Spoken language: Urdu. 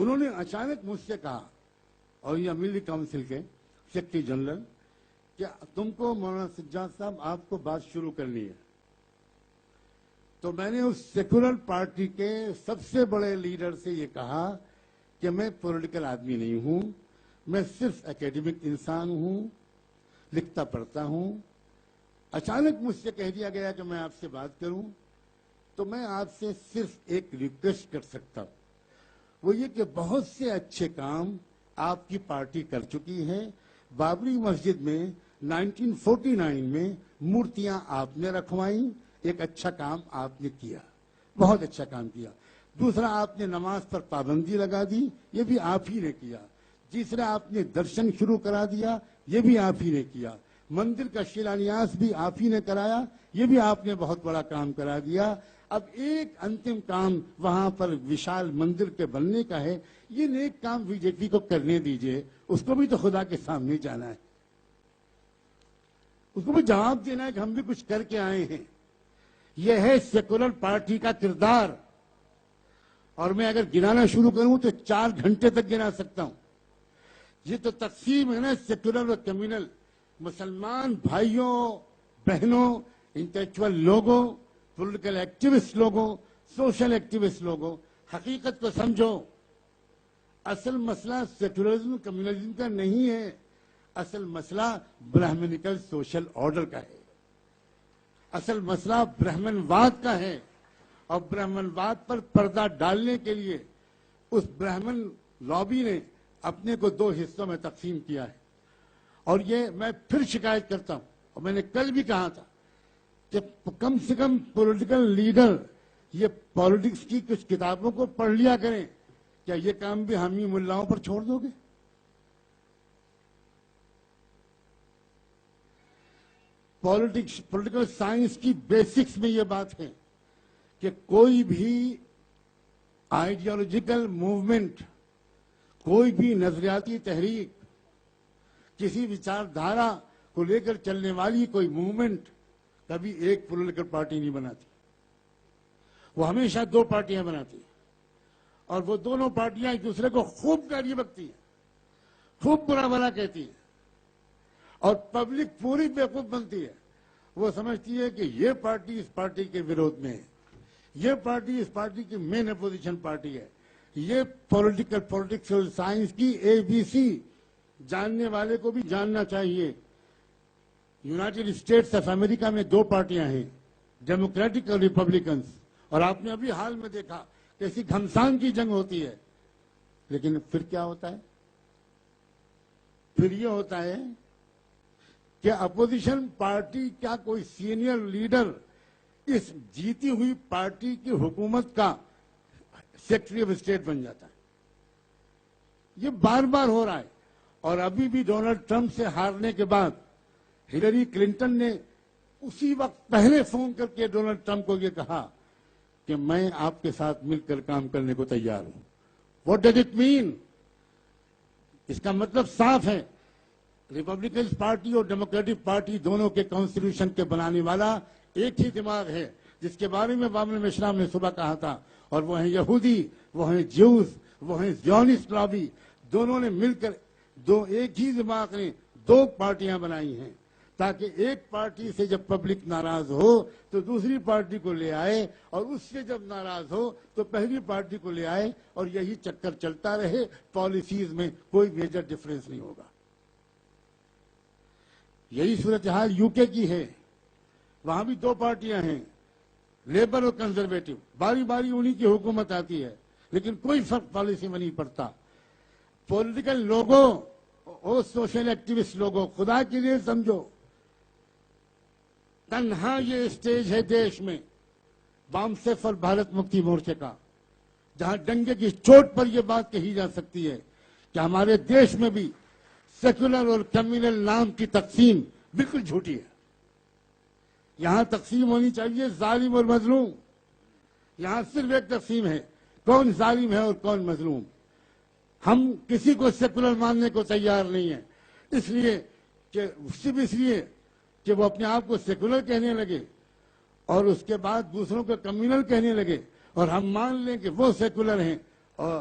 انہوں نے اچانک مجھ سے کہا, اور یہ ملی کاؤنسل کے سیکرٹری جنرل, کہ تم کو مولانا سجاد صاحب آپ کو بات شروع کرنی ہے. تو میں نے اس سیکولر پارٹی کے سب سے بڑے لیڈر سے یہ کہا کہ میں پولیٹیکل آدمی نہیں ہوں, میں صرف اکیڈمک انسان ہوں, لکھتا پڑھتا ہوں. اچانک مجھ سے کہہ دیا گیا کہ میں آپ سے بات کروں, تو میں آپ سے صرف ایک ریکویسٹ کر سکتا ہوں, وہ یہ کہ بہت سے اچھے کام آپ کی پارٹی کر چکی ہے. بابری مسجد میں 1949 میں مورتیاں آپ نے رکھوائیں, ایک اچھا کام آپ نے کیا, بہت اچھا کام کیا. دوسرا, آپ نے نماز پر پابندی لگا دی, یہ بھی آپ ہی نے کیا. تیسرا, آپ نے درشن شروع کرا دیا, یہ بھی آپ ہی نے کیا. مندر کا شیلانیاس بھی آپ ہی نے کرایا, یہ بھی آپ نے بہت بڑا کام کرا دیا. اب ایک انتم کام وہاں پر وشال مندر کے بننے کا ہے, یہ نیک کام بی جے پی کو کرنے دیجئے, اس کو بھی تو خدا کے سامنے جانا ہے, اس کو بھی جواب دینا ہے کہ ہم بھی کچھ کر کے آئے ہیں. یہ ہے سیکولر پارٹی کا کردار. اور میں اگر گنانا شروع کروں تو 4 گھنٹے تک گنا سکتا ہوں. یہ تو تقسیم ہے نا سیکولر اور کمیونل. مسلمان بھائیوں بہنوں, انٹلیکچوئل لوگوں, پولیٹیکل ایکٹیوسٹ لوگوں, سوشل ایکٹیوسٹ لوگوں, حقیقت کو سمجھو. اصل مسئلہ سیکولرزم کمیونلزم کا نہیں ہے, اصل مسئلہ برہمنیکل سوشل آرڈر کا ہے. اصل مسئلہ برہمن واد کا ہے, اور برہمن واد پر پردہ ڈالنے کے لیے اس برہمن لابی نے اپنے کو 2 حصوں میں تقسیم کیا ہے. اور یہ میں پھر شکایت کرتا ہوں, اور میں نے کل بھی کہا تھا کہ کم سے کم پولیٹیکل لیڈر یہ پالیٹکس کی کچھ کتابوں کو پڑھ لیا کریں. کیا یہ کام بھی ہم ہی ملاؤں پر چھوڑ دو گے؟ پولیٹیکل سائنس کی بیسکس میں یہ بات ہے کہ کوئی بھی آئیڈیالوجیکل موومنٹ, کوئی بھی نظریاتی تحریک, کسی وچار دھارا کو لے کر چلنے والی کوئی موومنٹ کبھی ایک پولیٹیکل پارٹی نہیں بناتی. وہ ہمیشہ 2 پارٹیاں بناتی ہیں, اور وہ دونوں پارٹیاں ایک دوسرے کو خوب گالی بکتی ہیں, خوب برا بھلا کہتی ہیں, اور پبلک پوری بیوقوف بنتی ہے. وہ سمجھتی ہے کہ یہ پارٹی اس پارٹی کے وروਧ میں ہے, یہ پارٹی اس پارٹی کی مین اپوزیشن پارٹی ہے. یہ پولیٹیکل سائنس کی ABC جاننے والے کو بھی جاننا چاہیے. یونائٹڈ اسٹیٹس آف امریکہ میں 2 پارٹیاں ہیں, ڈیموکریٹک اور ریپبلکنس. اور آپ نے ابھی حال میں دیکھا کیسی گھمسان کی جنگ ہوتی ہے. لیکن پھر کیا ہوتا ہے؟ پھر یہ ہوتا ہے کہ اپوزیشن پارٹی کا کوئی سینئر لیڈر اس جیتی ہوئی پارٹی کی حکومت کا سیکرٹری آف اسٹیٹ بن جاتا ہے. یہ بار بار ہو رہا ہے. اور ابھی بھی ڈونلڈ ٹرمپ سے ہارنے کے بعد ہلری کلنٹن نے اسی وقت پہلے فون کر کے ڈونلڈ ٹرمپ کو یہ کہا کہ میں آپ کے ساتھ مل کر کام کرنے کو تیار ہوں. What does it mean? اس کا مطلب صاف ہے, ریپبلکن پارٹی اور ڈیموکریٹک پارٹی دونوں کے کانسٹیٹیوشن کے بنانے والا ایک ہی دماغ ہے, جس کے بارے میں بابل مشرا نے صبح کہا تھا. اور وہ ہیں یہودی, وہ ہیں جیوز, وہ ہیں زیونسٹ لابی. دونوں نے مل کر ایک ہی دماغ نے 2 پارٹیاں بنائی ہیں, تاکہ ایک پارٹی سے جب پبلک ناراض ہو تو دوسری پارٹی کو لے آئے, اور اس سے جب ناراض ہو تو پہلی پارٹی کو لے آئے, اور یہی چکر چلتا رہے. پالیسیز میں کوئی میجر ڈفرینس نہیں ہوگا. یہی صورتحال UK کی ہے. وہاں بھی 2 پارٹیاں ہیں, لیبر اور کنزرویٹو. باری باری انہی کی حکومت آتی ہے, لیکن کوئی فرق پالیسی میں نہیں پڑتا. پولیٹیکل لوگوں اور سوشل ایکٹیوسٹ لوگوں, خدا کے لیے سمجھو, تنہا یہ اسٹیج ہے دیش میں بامسیف اور بھارت مکتی مورچے کا, جہاں ڈنگے کی چوٹ پر یہ بات کہی جا سکتی ہے کہ ہمارے دیش میں بھی سیکولر اور کمیونل نام کی تقسیم بالکل جھوٹی ہے. یہاں تقسیم ہونی چاہیے ظالم اور مظلوم. یہاں صرف ایک تقسیم ہے, کون ظالم ہے اور کون مظلوم. ہم کسی کو سیکولر ماننے کو تیار نہیں ہیں, اس لیے کہ وہ اپنے آپ کو سیکولر کہنے لگے اور اس کے بعد دوسروں کو کمیونل کہنے لگے, اور ہم مان لیں کہ وہ سیکولر ہیں اور